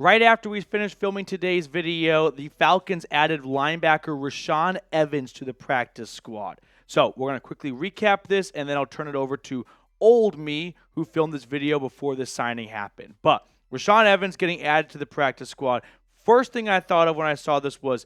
Right after we finished filming today's video, the Falcons added linebacker Rashaan Evans to the practice squad. So we're going to quickly recap this, and then I'll turn it over to old me, who filmed this video before this signing happened. But Rashaan Evans getting added to the practice squad. First thing I thought of when I saw this was,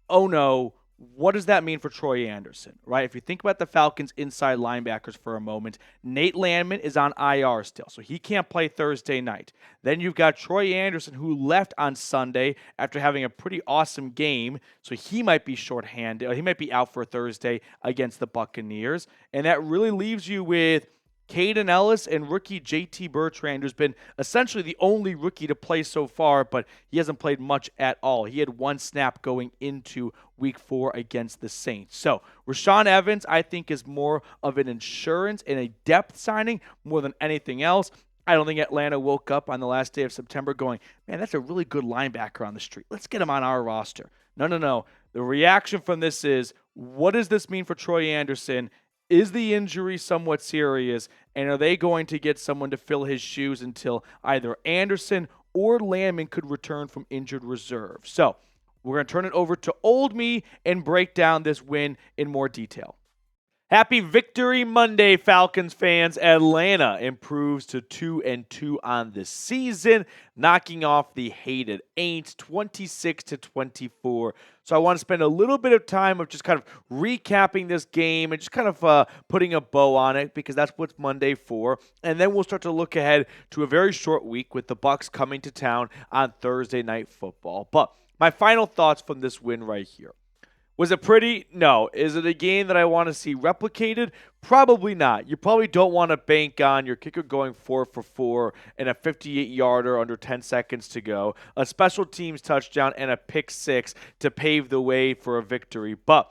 oh no, what does that mean for Troy Anderson, right? If you think about the Falcons' inside linebackers for a moment, Nate Landman is on IR still, so he can't play Thursday night. Then you've got Troy Anderson, who left on Sunday after having a pretty awesome game, so he might be shorthanded. He might be out for Thursday against the Buccaneers, and that really leaves you with Caden Ellis and rookie JT Bertrand, who's been essentially the only rookie to play so far, but he hasn't played much at all. He had one snap going into week 4 against the Saints. So Rashaan Evans, I think, is more of an insurance and a depth signing more than anything else. I don't think Atlanta woke up on the last day of September going, man, that's a really good linebacker on the street. Let's get him on our roster. No. The reaction from this is, what does this mean for Troy Anderson? Is the injury somewhat serious, and are they going to get someone to fill his shoes until either Anderson or Landman could return from injured reserve? So we're going to turn it over to old me and break down this win in more detail. Happy Victory Monday, Falcons fans. Atlanta improves to 2-2 on the season, knocking off the hated Aints 26-24. So I want to spend a little bit of time of just kind of recapping this game and just kind of putting a bow on it, because that's what's Monday for. And then we'll start to look ahead to a very short week with the Bucs coming to town on Thursday Night Football. But my final thoughts from this win right here. Was it pretty? No. Is it a game that I want to see replicated? Probably not. You probably don't want to bank on your kicker going 4 for 4 and a 58-yarder under 10 seconds to go, a special teams touchdown, and a pick 6 to pave the way for a victory. But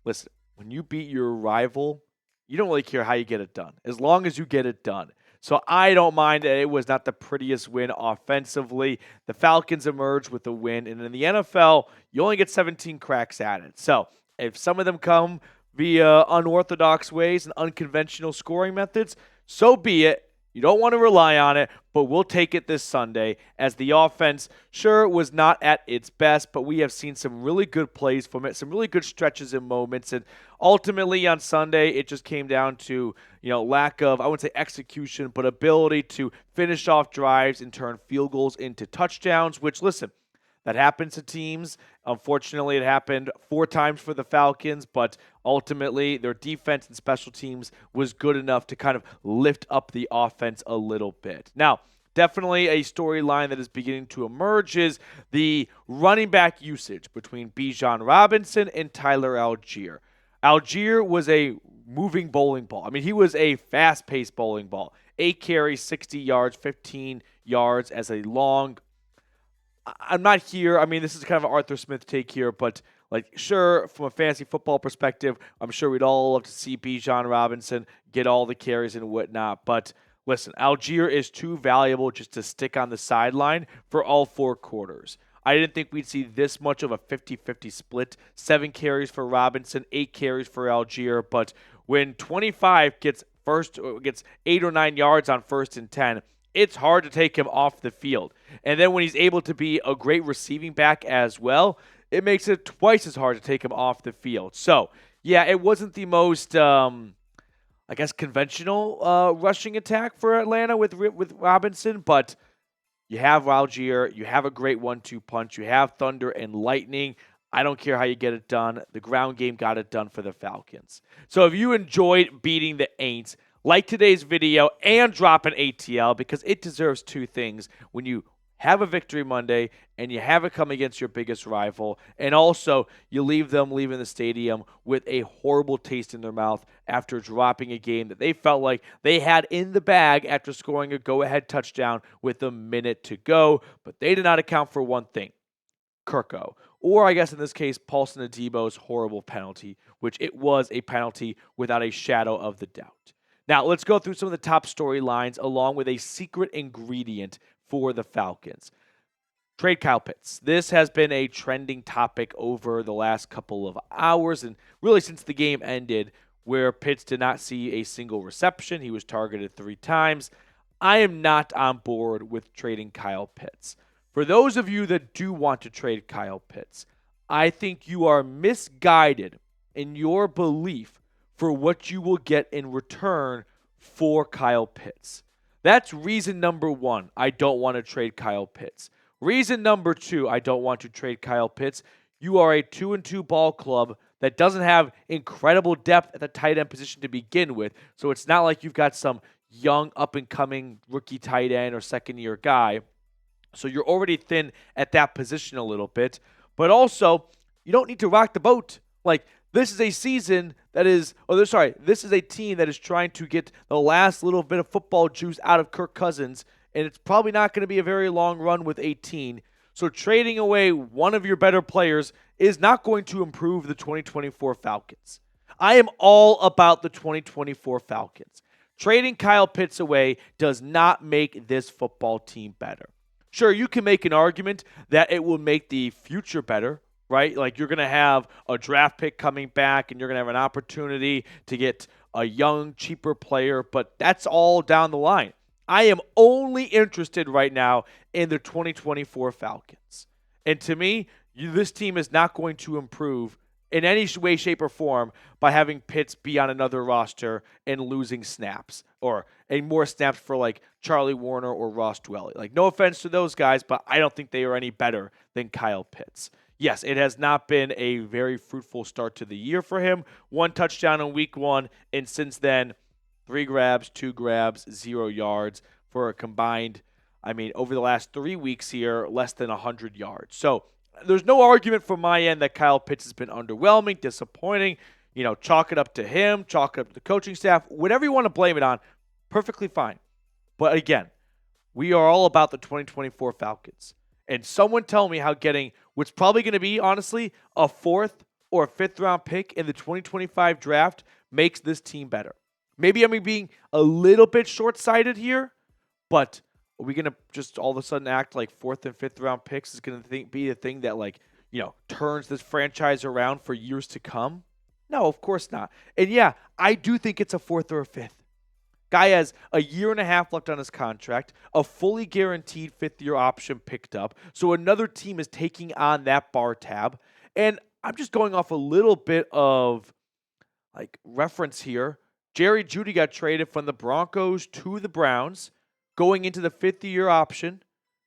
listen, when you beat your rival, you don't really care how you get it done, as long as you get it done. So I don't mind that it was not the prettiest win offensively. The Falcons emerged with a win, and in the NFL, you only get 17 cracks at it. So if some of them come via unorthodox ways and unconventional scoring methods, so be it. You don't want to rely on it, but we'll take it this Sunday, as the offense, sure, was not at its best, but we have seen some really good plays from it, some really good stretches and moments, and ultimately on Sunday, it just came down to, lack of, I wouldn't say execution, but ability to finish off drives and turn field goals into touchdowns, which, listen, that happens to teams. Unfortunately, it happened 4 times for the Falcons, but ultimately their defense and special teams was good enough to kind of lift up the offense a little bit. Now, definitely a storyline that is beginning to emerge is the running back usage between Bijan Robinson and Tyler Algier. Algier was a moving bowling ball. I mean, he was a fast-paced bowling ball. 8 carries, 60 yards, 15 yards as a long. I'm not here. I mean, this is kind of an Arthur Smith take here, but sure, from a fantasy football perspective, I'm sure we'd all love to see Bijan Robinson get all the carries and whatnot. But listen, Algier is too valuable just to stick on the sideline for all 4 quarters. I didn't think we'd see this much of a 50-50 split. 7 carries for Robinson, 8 carries for Algier. But when 25 gets 8 or 9 yards on 1st and 10, it's hard to take him off the field. And then when he's able to be a great receiving back as well, it makes it twice as hard to take him off the field. So, yeah, it wasn't the most, conventional rushing attack for Atlanta with Robinson, but you have Algier, you have a great 1-2 punch, you have thunder and lightning. I don't care how you get it done. The ground game got it done for the Falcons. So if you enjoyed beating the Aints, like today's video and drop an ATL, because it deserves 2 things when you have a Victory Monday and you have it come against your biggest rival, and also you leave them leaving the stadium with a horrible taste in their mouth after dropping a game that they felt like they had in the bag after scoring a go-ahead touchdown with a minute to go. But they did not account for one thing: Kirko. Or I guess in this case, Paulson Adebo's horrible penalty, which it was a penalty without a shadow of the doubt. Now, let's go through some of the top storylines along with a secret ingredient for the Falcons. Trade Kyle Pitts. This has been a trending topic over the last couple of hours, and really since the game ended, where Pitts did not see a single reception. He was targeted 3 times. I am not on board with trading Kyle Pitts. For those of you that do want to trade Kyle Pitts, I think you are misguided in your belief for what you will get in return for Kyle Pitts. That's reason number one, I don't want to trade Kyle Pitts. Reason number two, I don't want to trade Kyle Pitts. You are a 2-2 ball club that doesn't have incredible depth at the tight end position to begin with. So it's not like you've got some young, up-and-coming rookie tight end or second-year guy. So you're already thin at that position a little bit. But also, you don't need to rock the boat. Like, this is a season that is, this is a team that is trying to get the last little bit of football juice out of Kirk Cousins, and it's probably not going to be a very long run with 18. So trading away one of your better players is not going to improve the 2024 Falcons. I am all about the 2024 Falcons. Trading Kyle Pitts away does not make this football team better. Sure, you can make an argument that it will make the future better, right? Like, you're going to have a draft pick coming back and you're going to have an opportunity to get a young, cheaper player, but that's all down the line. I am only interested right now in the 2024 Falcons. And to me, this team is not going to improve in any way, shape, or form by having Pitts be on another roster and losing snaps or more snaps for like Charlie Warner or Ross Dwelly. Like, no offense to those guys, but I don't think they are any better than Kyle Pitts. Yes, it has not been a very fruitful start to the year for him. 1 touchdown in week 1, and since then, 3 grabs, 2 grabs, 0 yards for a combined, over the last 3 weeks here, less than 100 yards. So there's no argument from my end that Kyle Pitts has been underwhelming, disappointing. Chalk it up to him, chalk it up to the coaching staff, whatever you want to blame it on, perfectly fine. But again, we are all about the 2024 Falcons. And someone tell me how getting what's probably going to be, honestly, a 4th or a 5th round pick in the 2025 draft makes this team better. Maybe I'm being a little bit short-sighted here, but are we going to just all of a sudden act like 4th and 5th round picks is going to be the thing that, turns this franchise around for years to come? No, of course not. And yeah, I do think it's a 4th or a 5th. Guy has a year and a half left on his contract, a fully guaranteed 5th-year option picked up, so another team is taking on that bar tab. And I'm just going off a little bit of reference here. Jerry Jeudy got traded from the Broncos to the Browns, going into the 5th-year option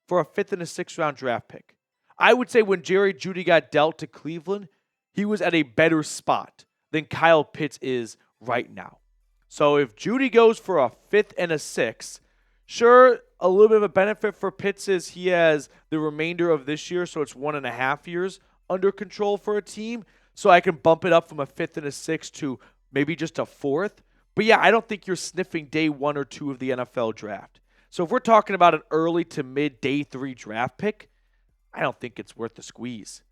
for a 5th and a 6th round draft pick. I would say when Jerry Jeudy got dealt to Cleveland, he was at a better spot than Kyle Pitts is right now. So if Jeudy goes for a 5th and a 6th, sure, a little bit of a benefit for Pitts is he has the remainder of this year, so it's 1.5 years under control for a team. So I can bump it up from a 5th and a 6th to maybe just a 4th. But yeah, I don't think you're sniffing day 1 or 2 of the NFL draft. So if we're talking about an early to mid day 3 draft pick, I don't think it's worth the squeeze.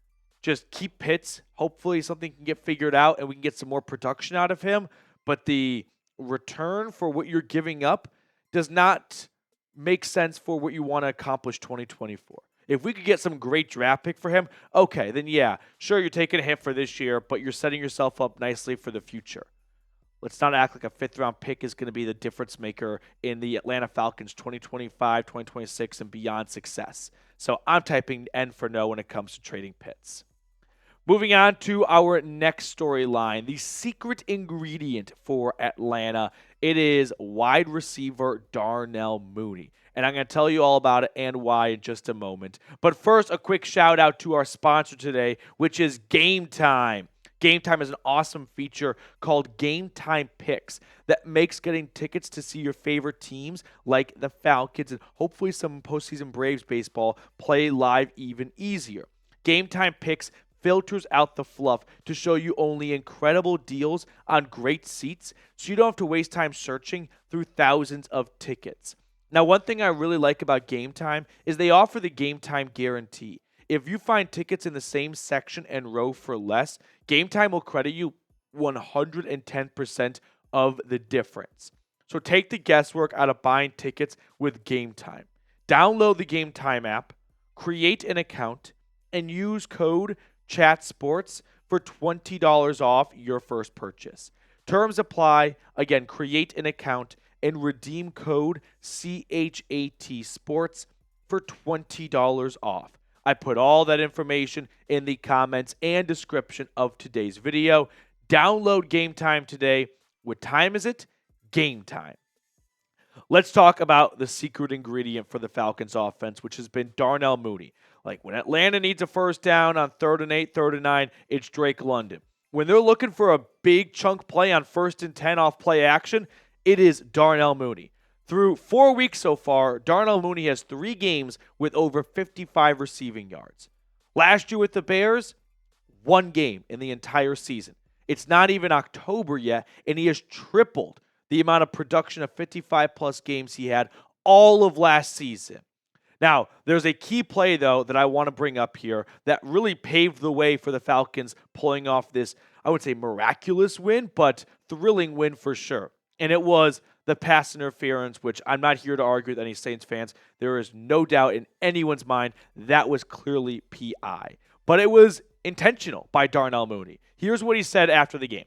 Just keep Pitts. Hopefully something can get figured out and we can get some more production out of him. But the return for what you're giving up does not make sense for what you want to accomplish 2024. If we could get some great draft pick for him, okay, then yeah, sure, you're taking a hit for this year, but you're setting yourself up nicely for the future. Let's not act like a 5th round pick is going to be the difference maker in the Atlanta Falcons 2025, 2026, and beyond success. So I'm typing N for no when it comes to trading Pitts. Moving on to our next storyline, the secret ingredient for Atlanta. It is wide receiver Darnell Mooney. And I'm going to tell you all about it and why in just a moment. But first, a quick shout out to our sponsor today, which is Game Time. Game Time is an awesome feature called Game Time Picks that makes getting tickets to see your favorite teams like the Falcons and hopefully some postseason Braves baseball play live even easier. Game Time Picks filters out the fluff to show you only incredible deals on great seats so you don't have to waste time searching through thousands of tickets. Now, one thing I really like about Game Time is they offer the Game Time guarantee. If you find tickets in the same section and row for less, Game Time will credit you 110% of the difference. So take the guesswork out of buying tickets with Game Time. Download the Game Time app, create an account, and use code ChatSports for $20 off your first purchase. Terms apply. Again, create an account and redeem code CHAT Sports for $20 off. I put all that information in the comments and description of today's video. Download Game Time today. What time is it? Game time. Let's talk about the secret ingredient for the Falcons offense, which has been Darnell Mooney. Like when Atlanta needs a first down on 3rd and 8, 3rd and 9, it's Drake London. When they're looking for a big chunk play on 1st and 10 off play action, it is Darnell Mooney. Through 4 weeks so far, Darnell Mooney has 3 games with over 55 receiving yards. Last year with the Bears, 1 game in the entire season. It's not even October yet, and he has tripled the amount of production of 55-plus games he had all of last season. Now, there's a key play, though, that I want to bring up here that really paved the way for the Falcons pulling off this, I would say, miraculous win, but thrilling win for sure. And it was the pass interference, which I'm not here to argue with any Saints fans. There is no doubt in anyone's mind that was clearly PI. But it was intentional by Darnell Mooney. Here's what he said after the game.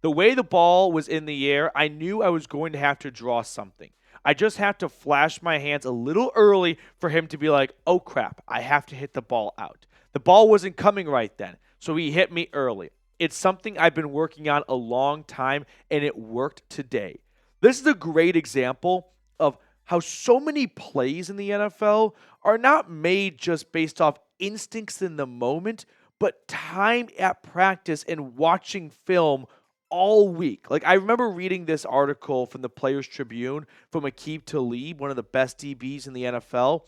The way the ball was in the air, I knew I was going to have to draw something. I just had to flash my hands a little early for him to be like, oh crap, I have to hit the ball out. The ball wasn't coming right then, so he hit me early. It's something I've been working on a long time, and it worked today. This is a great example of how so many plays in the NFL are not made just based off instincts in the moment, but time at practice and watching film all week. Like, I remember reading this article from the Players Tribune from Aqib Talib, one of the best DBs in the NFL,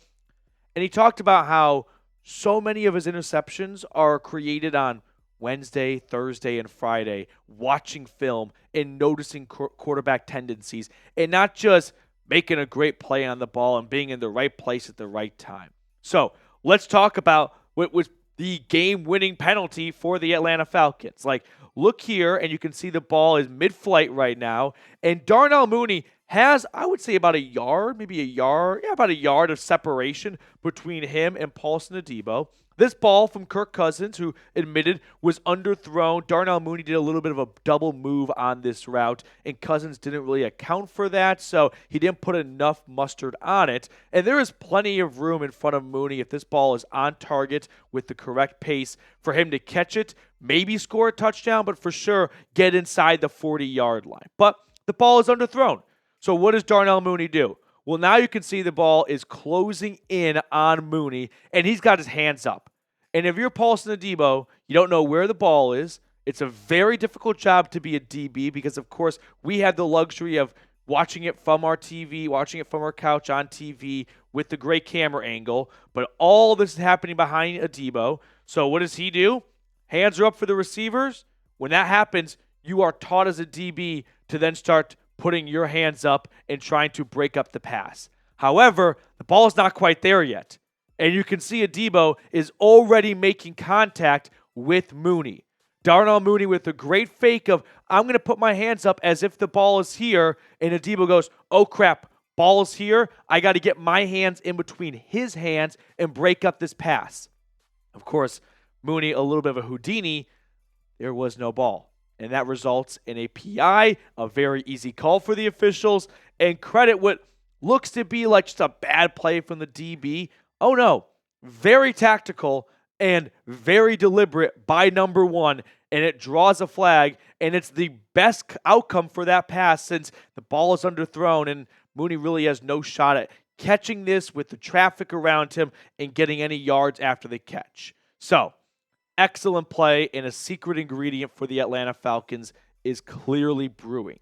and he talked about how so many of his interceptions are created on Wednesday, Thursday, and Friday, watching film and noticing quarterback tendencies, and not just making a great play on the ball and being in the right place at the right time. So let's talk about what was the game-winning penalty for the Atlanta Falcons. Like, look here, and you can see the ball is mid-flight right now, and Darnell Mooney has, I would say, about a yard, about a yard of separation between him and Paulson Adebo. This ball from Kirk Cousins, who admitted was underthrown. Darnell Mooney did a little bit of a double move on this route, and Cousins didn't really account for that, so he didn't put enough mustard on it. And there is plenty of room in front of Mooney if this ball is on target with the correct pace for him to catch it, maybe score a touchdown, but for sure get inside the 40-yard line. But the ball is underthrown. So what does Darnell Mooney do? Well, now you can see the ball is closing in on Mooney, and he's got his hands up. And if you're Paulson Adebo, you don't know where the ball is. It's a very difficult job to be a DB because, of course, we have the luxury of watching it from our TV, watching it from our couch on TV with the great camera angle. But all this is happening behind Adebo. So what does he do? Hands are up for the receivers. When that happens, you are taught as a DB to then start putting your hands up and trying to break up the pass. However, the ball is not quite there yet. And you can see Adebo is already making contact with Mooney. Darnell Mooney with a great fake of, I'm going to put my hands up as if the ball is here. And Adebo goes, oh crap, ball is here. I got to get my hands in between his hands and break up this pass. Of course, Mooney, a little bit of a Houdini, there was no ball. And that results in a PI, a very easy call for the officials, and credit what looks to be like just a bad play from the DB. Oh no, very tactical and very deliberate by number one, and it draws a flag, and it's the best outcome for that pass since the ball is underthrown, and Mooney really has no shot at catching this with the traffic around him and getting any yards after the catch. So, excellent play, and a secret ingredient for the Atlanta Falcons is clearly brewing.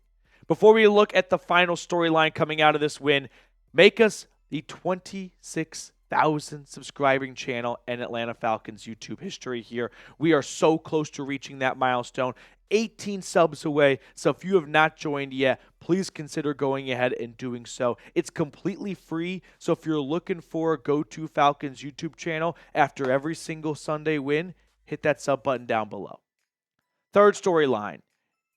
Before we look at the final storyline coming out of this win, make us the 26,000 subscribing channel in Atlanta Falcons YouTube history here. We are so close to reaching that milestone. 18 subs away, so if you have not joined yet, please consider going ahead and doing so. It's completely free, so if you're looking for a go-to Falcons YouTube channel after every single Sunday win, hit that sub button down below. Third storyline,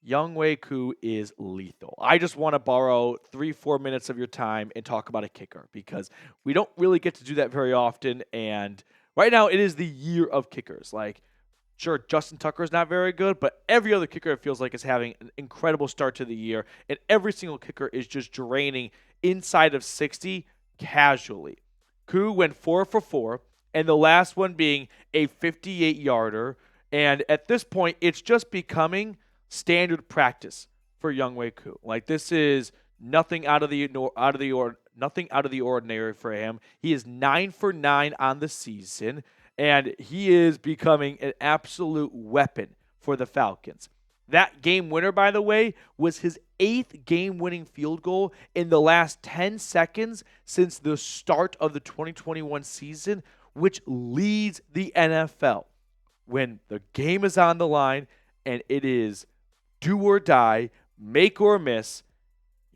Younghoe Koo is lethal. I just want to borrow 3-4 minutes of your time and talk about a kicker because we don't really get to do that very often, and right now it is the year of kickers. Like, sure, Justin Tucker is not very good, but every other kicker it feels like is having an incredible start to the year, and every single kicker is just draining inside of 60 casually. Koo went 4 for 4, and the last one being a 58-yarder. And at this point, it's just becoming standard practice for Younghoe Koo. Like, this is nothing out of the ordinary for him. He is 9 for 9 on the season, and he is becoming an absolute weapon for the Falcons. That game winner, by the way, was his 8th game-winning field goal in the last 10 seconds since the start of the 2021 season, which leads the NFL. When the game is on the line and it is do or die, make or miss,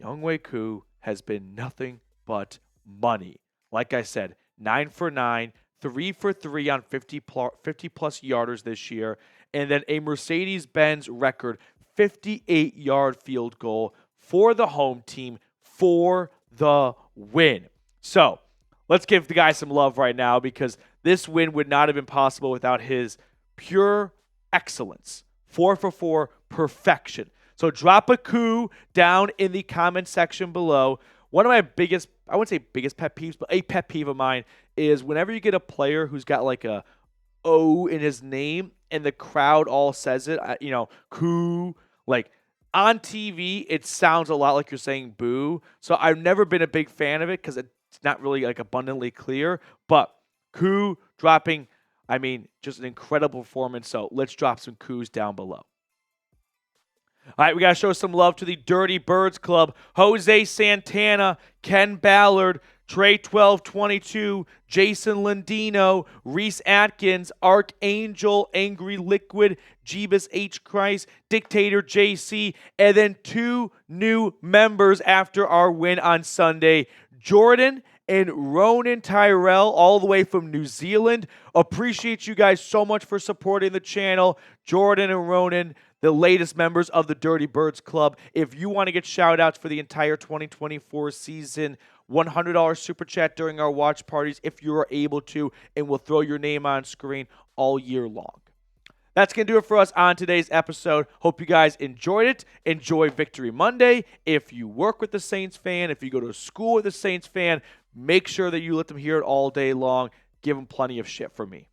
Younghoe Koo has been nothing but money. Like I said, 9 for 9, 3 for 3 on 50-plus yarders this year, and then a Mercedes-Benz record 58-yard field goal for the home team for the win. So let's give the guy some love right now, because this win would not have been possible without his pure excellence. 4 for 4 perfection. So drop a Koo down in the comment section below. One of my biggest, I wouldn't say biggest pet peeves, but a pet peeve of mine is whenever you get a player who's got like a O in his name and the crowd all says it, Koo, like on TV, it sounds a lot like you're saying boo. So I've never been a big fan of it because it's not really like abundantly clear. But Koo dropping, just an incredible performance. So let's drop some Koos down below. All right, we got to show some love to the Dirty Birds Club. Jose Santana, Ken Ballard, Trey 1222, Jason Landino, Reese Atkins, Archangel, Angry Liquid, Jeebus H. Christ, Dictator JC, and then 2 new members after our win on Sunday, Jordan and Ronan Tyrell, all the way from New Zealand. Appreciate you guys so much for supporting the channel. Jordan and Ronan, the latest members of the Dirty Birds Club. If you want to get shout-outs for the entire 2024 season, $100 super chat during our watch parties if you are able to, and we'll throw your name on screen all year long. That's going to do it for us on today's episode. Hope you guys enjoyed it. Enjoy Victory Monday. If you work with the Saints fan, if you go to school with a Saints fan, make sure that you let them hear it all day long. Give them plenty of shit from me.